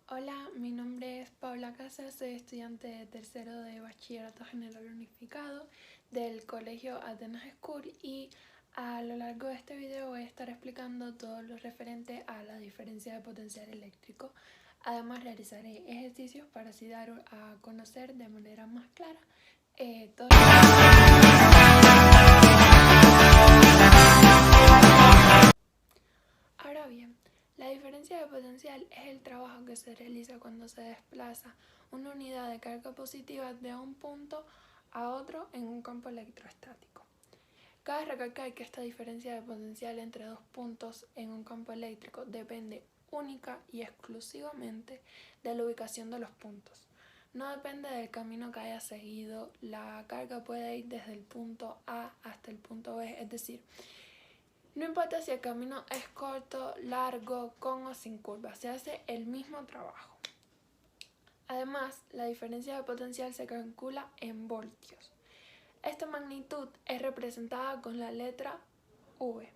Hola, mi nombre es Paula Casas, soy estudiante de tercero de Bachillerato General Unificado del Colegio Atenas School y a lo largo de este video voy a estar explicando todo lo referente a la diferencia de potencial eléctrico. Además realizaré ejercicios para así dar a conocer de manera más clara todo. Ahora bien, la diferencia de potencial es el trabajo que se realiza cuando se desplaza una unidad de carga positiva de un punto a otro en un campo electrostático. Cabe recalcar que esta diferencia de potencial entre dos puntos en un campo eléctrico depende única y exclusivamente de la ubicación de los puntos. No depende del camino que haya seguido, la carga puede ir desde el punto A hasta el punto B, es decir, no importa si el camino es corto, largo, con o sin curva, se hace el mismo trabajo. Además, la diferencia de potencial se calcula en voltios. Esta magnitud es representada con la letra V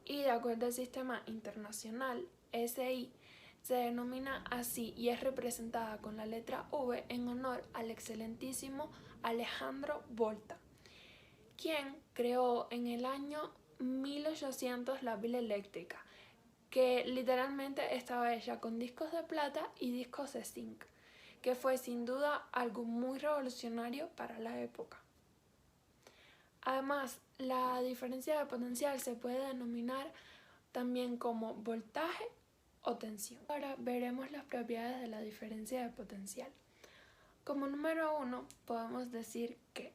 y de acuerdo al sistema internacional SI se denomina así y es representada con la letra V en honor al excelentísimo Alejandro Volta, quien creó en el año 1800 la pila eléctrica, que literalmente estaba hecha con discos de plata y discos de zinc, que fue sin duda algo muy revolucionario para la época. Además, la diferencia de potencial se puede denominar también como voltaje o tensión. Ahora veremos las propiedades de la diferencia de potencial. Como número 1, podemos decir que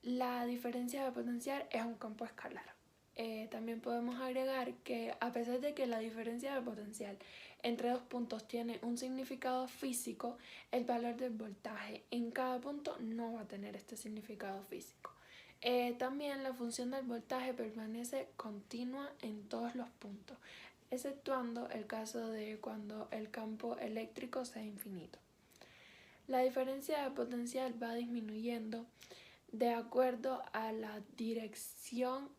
la diferencia de potencial es un campo escalar. También podemos agregar que a pesar de que la diferencia de potencial entre dos puntos tiene un significado físico, el valor del voltaje en cada punto no va a tener este significado físico. También la función del voltaje permanece continua en todos los puntos, exceptuando el caso de cuando el campo eléctrico sea infinito. La diferencia de potencial va disminuyendo de acuerdo a la dirección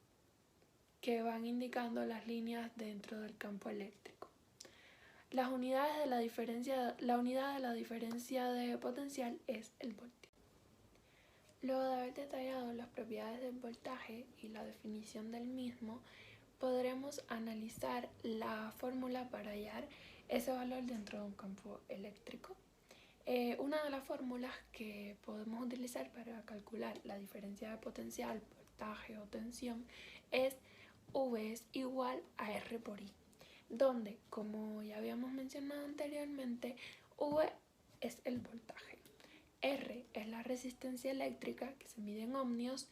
que van indicando las líneas dentro del campo eléctrico. La unidad de la diferencia de potencial es el voltio. Luego de haber detallado las propiedades del voltaje y la definición del mismo, podremos analizar la fórmula para hallar ese valor dentro de un campo eléctrico. Una de las fórmulas que podemos utilizar para calcular la diferencia de potencial, voltaje o tensión es V es igual a R por I, donde, como ya habíamos mencionado anteriormente, V es el voltaje, R es la resistencia eléctrica que se mide en ohmios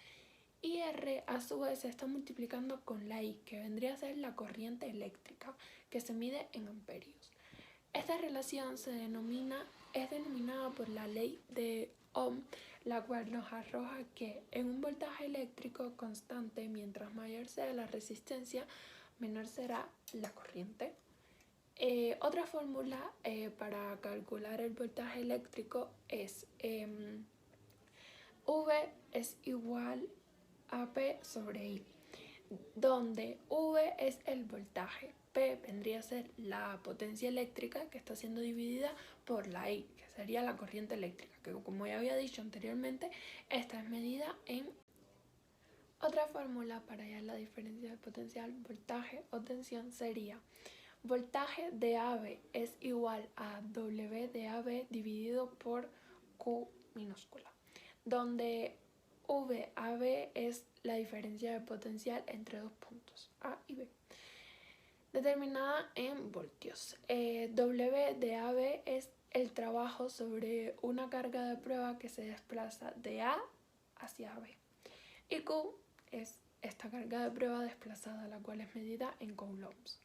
y R a su vez se está multiplicando con la I, que vendría a ser la corriente eléctrica que se mide en amperios. Esta relación es denominada por la ley de Ohm, la cual nos arroja que en un voltaje eléctrico constante, mientras mayor sea la resistencia, menor será la corriente. Otra fórmula para calcular el voltaje eléctrico es V es igual a P sobre I, donde V es el voltaje, P vendría a ser la potencia eléctrica que está siendo dividida por la I, que sería la corriente eléctrica, que como ya había dicho anteriormente, esta es medida en. Otra fórmula para hallar la diferencia de potencial, voltaje o tensión sería voltaje de AB es igual a W de AB dividido por Q minúscula, donde VAB es la diferencia de potencial entre dos puntos A y B, determinada en voltios. W de AB es el trabajo sobre una carga de prueba que se desplaza de A hacia B. Y Q es esta carga de prueba desplazada, la cual es medida en coulombs.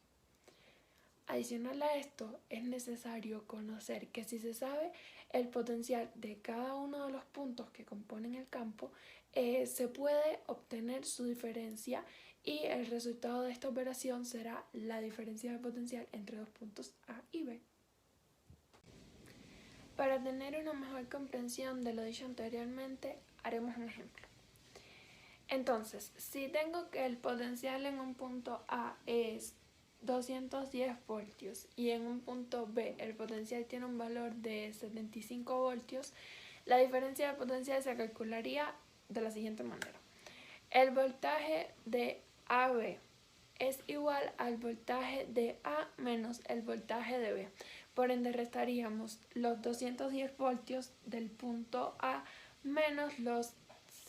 Adicional a esto, es necesario conocer que si se sabe el potencial de cada uno de los puntos que componen el campo, se puede obtener su diferencia y el resultado de esta operación será la diferencia de potencial entre dos puntos A y B. Para tener una mejor comprensión de lo dicho anteriormente, haremos un ejemplo. Entonces, si tengo que el potencial en un punto A es 210 voltios y en un punto B el potencial tiene un valor de 75 voltios, la diferencia de potencial se calcularía de la siguiente manera. El voltaje de AB es igual al voltaje de A menos el voltaje de B. Por ende restaríamos los 210 voltios del punto A menos los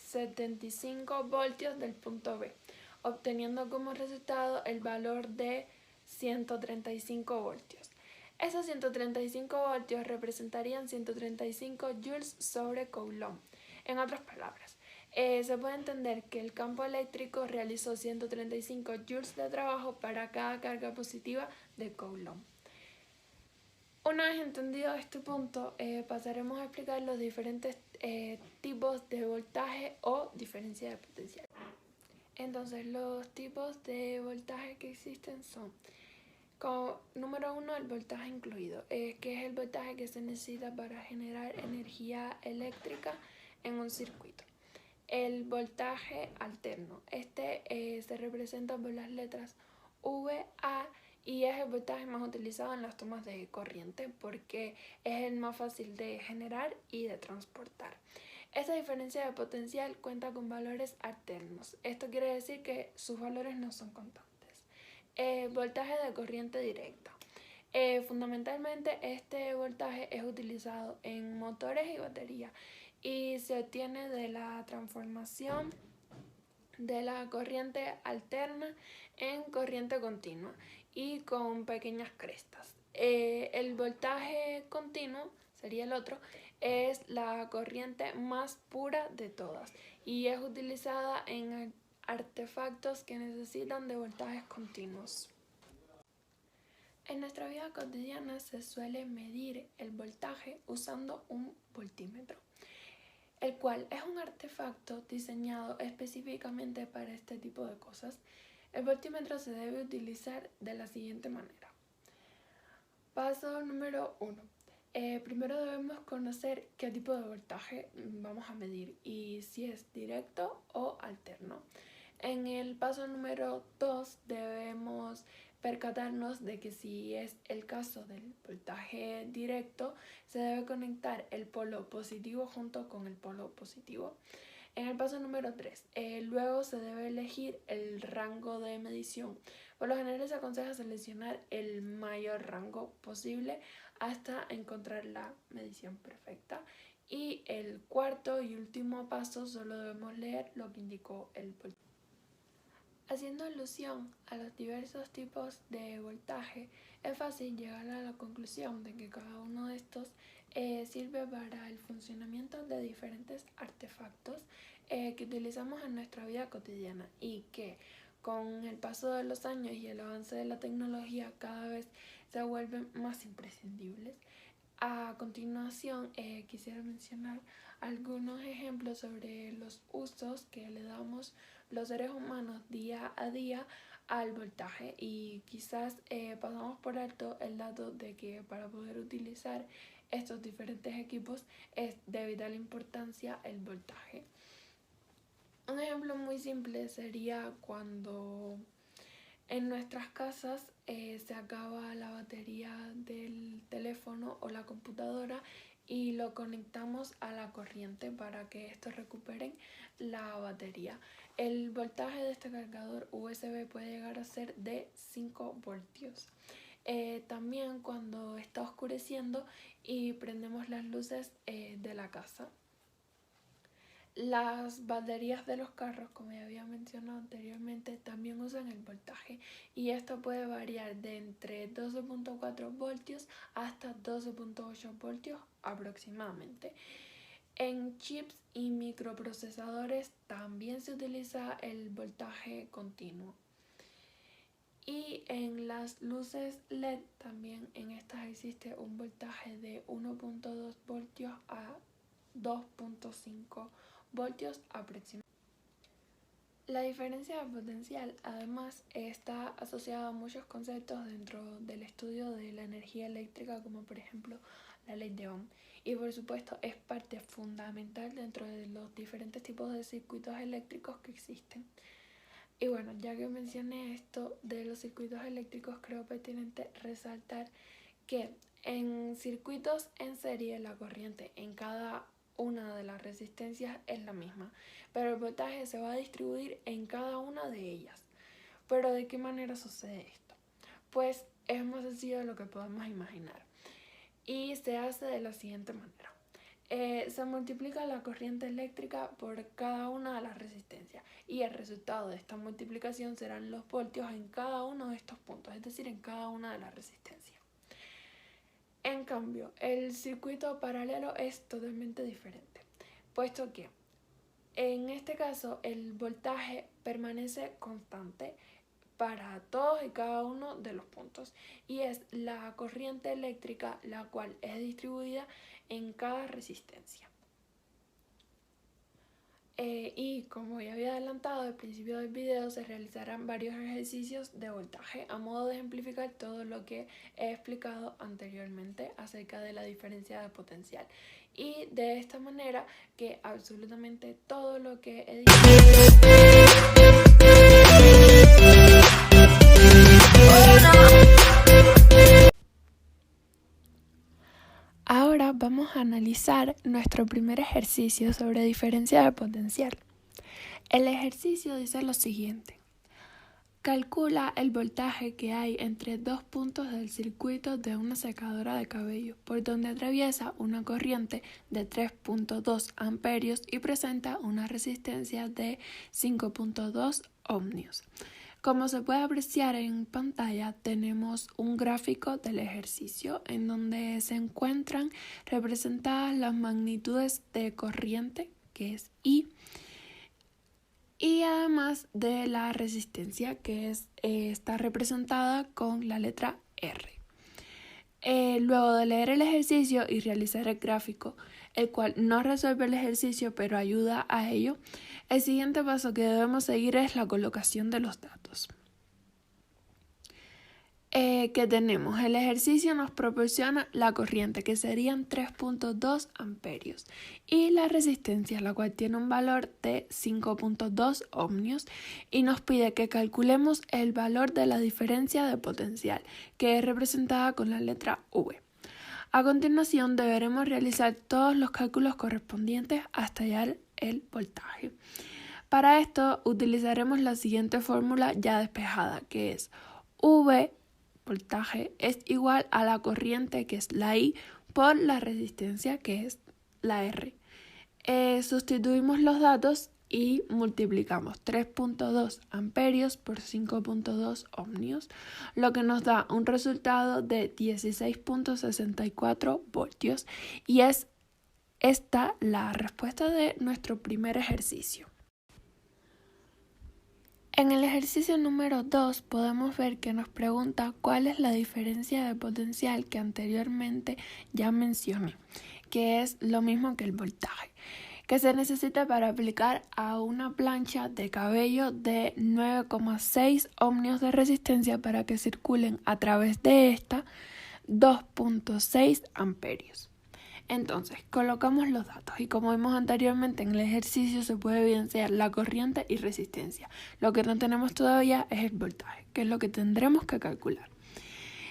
75 voltios del punto B, obteniendo como resultado el valor de 135 voltios. Esos 135 voltios representarían 135 joules sobre Coulomb. En otras palabras, se puede entender que el campo eléctrico realizó 135 joules de trabajo para cada carga positiva de Coulomb. Una vez entendido este punto, pasaremos a explicar los diferentes tipos de voltaje o diferencia de potencial. Entonces, los tipos de voltaje que existen son, número 1, el voltaje incluido, que es el voltaje que se necesita para generar energía eléctrica en un circuito. El voltaje alterno, se representa por las letras VA y es el voltaje más utilizado en las tomas de corriente porque es el más fácil de generar y de transportar. Esta diferencia de potencial cuenta con valores alternos. Esto quiere decir que sus valores no son constantes. Voltaje de corriente directa. Fundamentalmente este voltaje es utilizado en motores y baterías y se obtiene de la transformación de la corriente alterna en corriente continua y con pequeñas crestas. El voltaje continuo sería el otro, es la corriente más pura de todas y es utilizada en artefactos que necesitan de voltajes continuos. En nuestra vida cotidiana se suele medir el voltaje usando un voltímetro, el cual es un artefacto diseñado específicamente para este tipo de cosas. El voltímetro se debe utilizar de la siguiente manera. Paso número 1. Primero debemos conocer qué tipo de voltaje vamos a medir y si es directo o alterno. En el paso número 2 debemos percatarnos de que si es el caso del voltaje directo, se debe conectar el polo positivo junto con el polo positivo. En el paso número 3, luego se debe elegir el rango de medición. Por lo general se aconseja seleccionar el mayor rango posible hasta encontrar la medición perfecta. Y el cuarto y último paso solo debemos leer lo que indicó el voltaje. Haciendo alusión a los diversos tipos de voltaje, es fácil llegar a la conclusión de que cada uno de estos sirve para el funcionamiento de diferentes artefactos que utilizamos en nuestra vida cotidiana y que con el paso de los años y el avance de la tecnología cada vez se vuelven más imprescindibles. A continuación, quisiera mencionar algunos ejemplos sobre los usos que le damos los seres humanos día a día al voltaje y quizás pasamos por alto el dato de que para poder utilizar estos diferentes equipos es de vital importancia el voltaje. Un ejemplo muy simple sería cuando en nuestras casas se acaba la batería del teléfono o la computadora y lo conectamos a la corriente para que estos recuperen la batería. El voltaje de este cargador USB puede llegar a ser de 5 voltios. También cuando está oscureciendo y prendemos las luces de la casa. Las baterías de los carros, como ya había mencionado anteriormente, también usan el voltaje y esto puede variar de entre 12.4 voltios hasta 12.8 voltios aproximadamente. En chips y microprocesadores también se utiliza el voltaje continuo. Y en las luces LED también en estas existe un voltaje de 1.2 voltios a 2.5 voltios aproximadamente. La diferencia de potencial además está asociada a muchos conceptos dentro del estudio de la energía eléctrica, como por ejemplo la ley de Ohm, y por supuesto es parte fundamental dentro de los diferentes tipos de circuitos eléctricos que existen. Y bueno, ya que mencioné esto de los circuitos eléctricos, creo pertinente resaltar que en circuitos en serie la corriente en cada una de las resistencias es la misma, pero el voltaje se va a distribuir en cada una de ellas. ¿Pero de qué manera sucede esto? Pues es más sencillo de lo que podemos imaginar y se hace de la siguiente manera. Se multiplica la corriente eléctrica por cada una de las resistencias y el resultado de esta multiplicación serán los voltios en cada uno de estos puntos, es decir, en cada una de las resistencias. En cambio, el circuito paralelo es totalmente diferente, puesto que en este caso el voltaje permanece constante para todos y cada uno de los puntos y es la corriente eléctrica la cual es distribuida en cada resistencia. Y como ya había adelantado al principio del video, se realizarán varios ejercicios de voltaje a modo de ejemplificar todo lo que he explicado anteriormente acerca de la diferencia de potencial. Y de esta manera que absolutamente todo lo que he dicho... Ahora vamos a analizar nuestro primer ejercicio sobre diferencia de potencial. El ejercicio dice lo siguiente. Calcula el voltaje que hay entre dos puntos del circuito de una secadora de cabello, por donde atraviesa una corriente de 3.2 amperios y presenta una resistencia de 5.2 ohmios. Como se puede apreciar en pantalla, tenemos un gráfico del ejercicio en donde se encuentran representadas las magnitudes de corriente, que es I, y además de la resistencia, que está representada con la letra R. Luego de leer el ejercicio y realizar el gráfico, el cual no resuelve el ejercicio pero ayuda a ello, el siguiente paso que debemos seguir es la colocación de los datos. Que tenemos, el ejercicio nos proporciona la corriente, que serían 3.2 amperios, y la resistencia, la cual tiene un valor de 5.2 ohmios, y nos pide que calculemos el valor de la diferencia de potencial, que es representada con la letra V. A continuación deberemos realizar todos los cálculos correspondientes hasta hallar el voltaje. Para esto utilizaremos la siguiente fórmula ya despejada, que es V, voltaje, es igual a la corriente, que es la I, por la resistencia, que es la R. Sustituimos los datos y multiplicamos 3.2 amperios por 5.2 ohmios, lo que nos da un resultado de 16.64 voltios, y es esta la respuesta de nuestro primer ejercicio. En el ejercicio número 2 podemos ver que nos pregunta cuál es la diferencia de potencial que anteriormente ya mencioné, que es lo mismo que el voltaje, que se necesita para aplicar a una plancha de cabello de 9,6 ohmios de resistencia para que circulen a través de esta 2.6 amperios. Entonces, colocamos los datos y como vimos anteriormente en el ejercicio se puede evidenciar la corriente y resistencia. Lo que no tenemos todavía es el voltaje, que es lo que tendremos que calcular.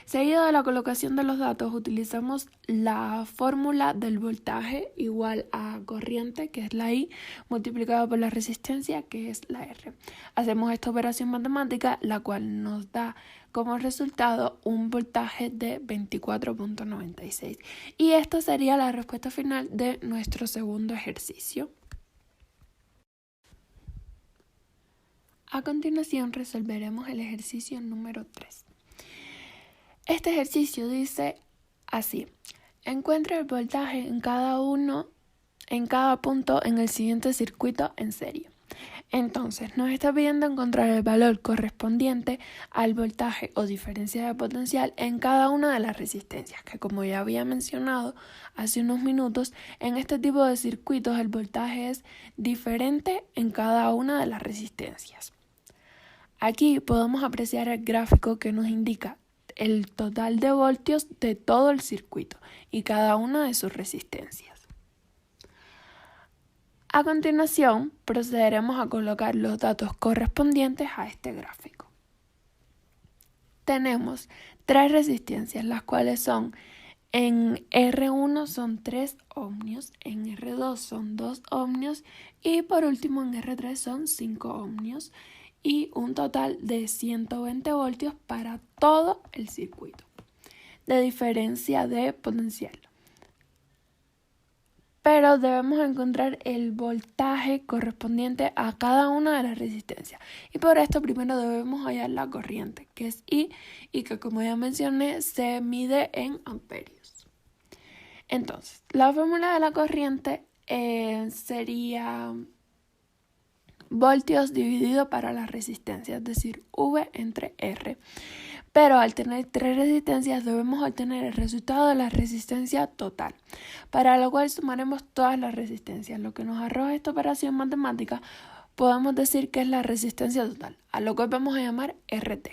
Seguido de la colocación de los datos, utilizamos la fórmula del voltaje igual a corriente, que es la I, multiplicado por la resistencia, que es la R. Hacemos esta operación matemática, la cual nos da como resultado un voltaje de 24.96. Y esta sería la respuesta final de nuestro segundo ejercicio. A continuación resolveremos el ejercicio número 3. Este ejercicio dice así: encuentra el voltaje en cada punto en el siguiente circuito en serie. Entonces, nos está pidiendo encontrar el valor correspondiente al voltaje o diferencia de potencial en cada una de las resistencias, que como ya había mencionado hace unos minutos, en este tipo de circuitos el voltaje es diferente en cada una de las resistencias. Aquí podemos apreciar el gráfico que nos indica el total de voltios de todo el circuito y cada una de sus resistencias. A continuación, procederemos a colocar los datos correspondientes a este gráfico. Tenemos 3 resistencias, las cuales son en R1 son 3 ohmios, en R2 son 2 ohmios y por último en R3 son 5 ohmios y un total de 120 voltios para todo el circuito de diferencia de potencial. Pero debemos encontrar el voltaje correspondiente a cada una de las resistencias. Y por esto primero debemos hallar la corriente, que es I, y que como ya mencioné, se mide en amperios. Entonces, la fórmula de la corriente sería voltios dividido para la resistencia, es decir, V entre R. Pero al tener 3 resistencias debemos obtener el resultado de la resistencia total, para lo cual sumaremos todas las resistencias. Lo que nos arroja esta operación matemática podemos decir que es la resistencia total, a lo cual vamos a llamar RT.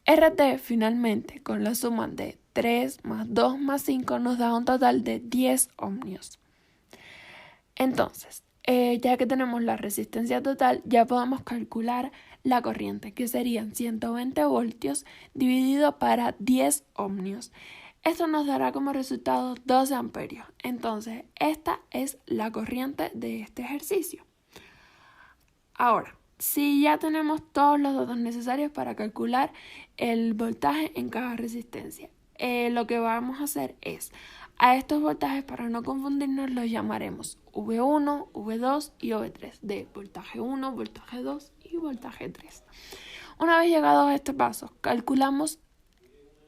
RT finalmente, con la suma de 3 más 2 más 5 nos da un total de 10 ohmios. Entonces, ya que tenemos la resistencia total, ya podemos calcular la corriente, que serían 120 voltios dividido para 10 ohmios. Esto nos dará como resultado 12 amperios. Entonces, esta es la corriente de este ejercicio. Ahora, si ya tenemos todos los datos necesarios para calcular el voltaje en cada resistencia, lo que vamos a hacer es, a estos voltajes, para no confundirnos, los llamaremos V1, V2 y V3, de voltaje 1, voltaje 2 y voltaje 3. Una vez llegados a este paso, calculamos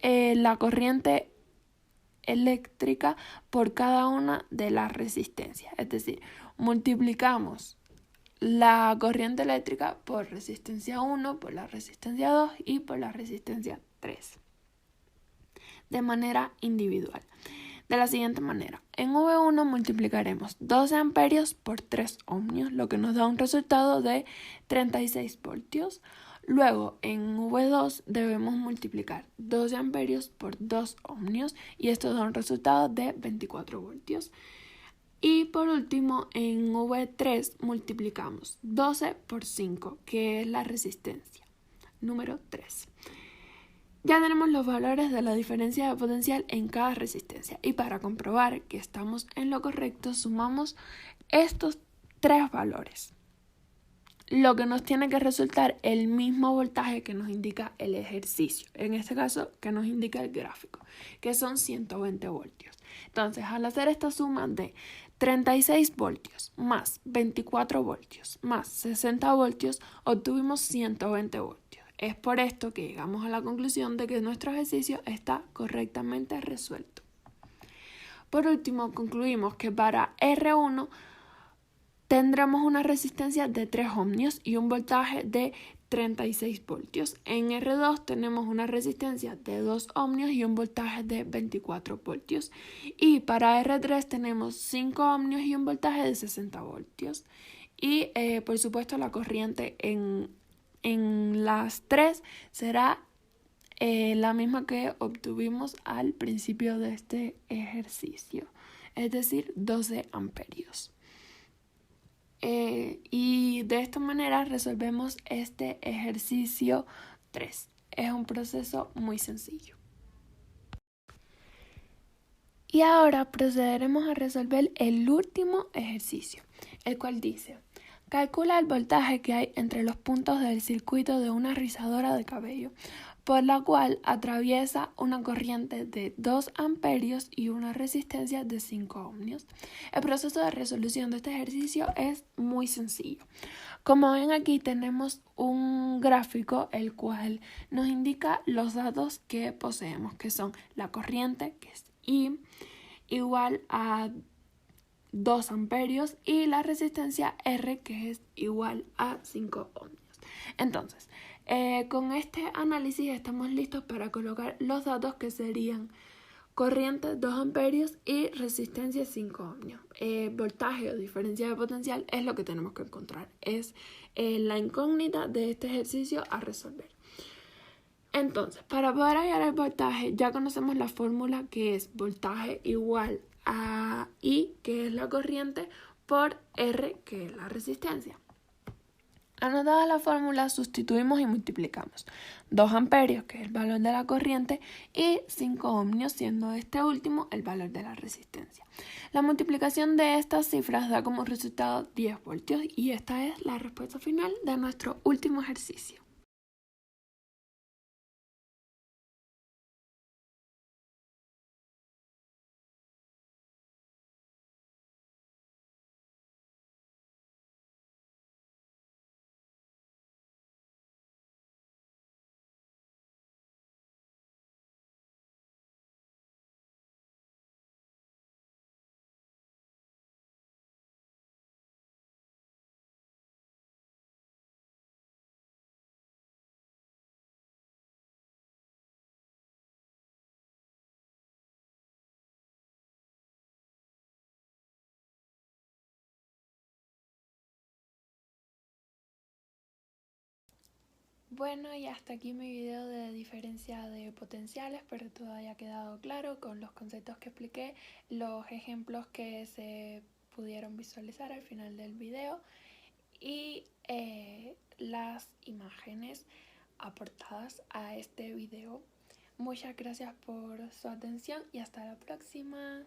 la corriente eléctrica por cada una de las resistencias. Es decir, multiplicamos la corriente eléctrica por resistencia 1, por la resistencia 2 y por la resistencia 3, de manera individual. De la siguiente manera, en V1 multiplicaremos 12 amperios por 3 ohmios, lo que nos da un resultado de 36 voltios. Luego, en V2 debemos multiplicar 12 amperios por 2 ohmios y esto da un resultado de 24 voltios. Y por último, en V3 multiplicamos 12 por 5, que es la resistencia número 3. Ya tenemos los valores de la diferencia de potencial en cada resistencia y para comprobar que estamos en lo correcto sumamos estos 3 valores, lo que nos tiene que resultar el mismo voltaje que nos indica el ejercicio, en este caso que nos indica el gráfico, que son 120 voltios. Entonces, al hacer esta suma de 36 voltios más 24 voltios más 60 voltios, obtuvimos 120 voltios. Es por esto que llegamos a la conclusión de que nuestro ejercicio está correctamente resuelto. Por último, concluimos que para R1 tendremos una resistencia de 3 ohmios y un voltaje de 36 voltios. En R2 tenemos una resistencia de 2 ohmios y un voltaje de 24 voltios. Y para R3 tenemos 5 ohmios y un voltaje de 60 voltios. Y por supuesto la corriente en las 3 será la misma que obtuvimos al principio de este ejercicio, es decir, 12 amperios. Y de esta manera resolvemos este ejercicio 3. Es un proceso muy sencillo. Y ahora procederemos a resolver el último ejercicio, el cual dice: calcula el voltaje que hay entre los puntos del circuito de una rizadora de cabello, por la cual atraviesa una corriente de 2 amperios y una resistencia de 5 ohmios. El proceso de resolución de este ejercicio es muy sencillo. Como ven, aquí tenemos un gráfico el cual nos indica los datos que poseemos, que son la corriente, que es I, igual a 2 amperios y la resistencia R, que es igual a 5 ohmios. Entonces, con este análisis estamos listos para colocar los datos que serían corriente 2 amperios y resistencia 5 ohmios. Voltaje o diferencia de potencial es lo que tenemos que encontrar. Es la incógnita de este ejercicio a resolver. Entonces, para poder hallar el voltaje ya conocemos la fórmula, que es voltaje igual a I, que es la corriente, por R, que es la resistencia. Anotada la fórmula, sustituimos y multiplicamos 2 amperios, que es el valor de la corriente, y 5 ohmios, siendo este último el valor de la resistencia. La multiplicación de estas cifras da como resultado 10 voltios y esta es la respuesta final de nuestro último ejercicio. Bueno, y hasta aquí mi video de diferencia de potenciales, espero que todo haya quedado claro con los conceptos que expliqué, los ejemplos que se pudieron visualizar al final del video y las imágenes aportadas a este video. Muchas gracias por su atención y hasta la próxima.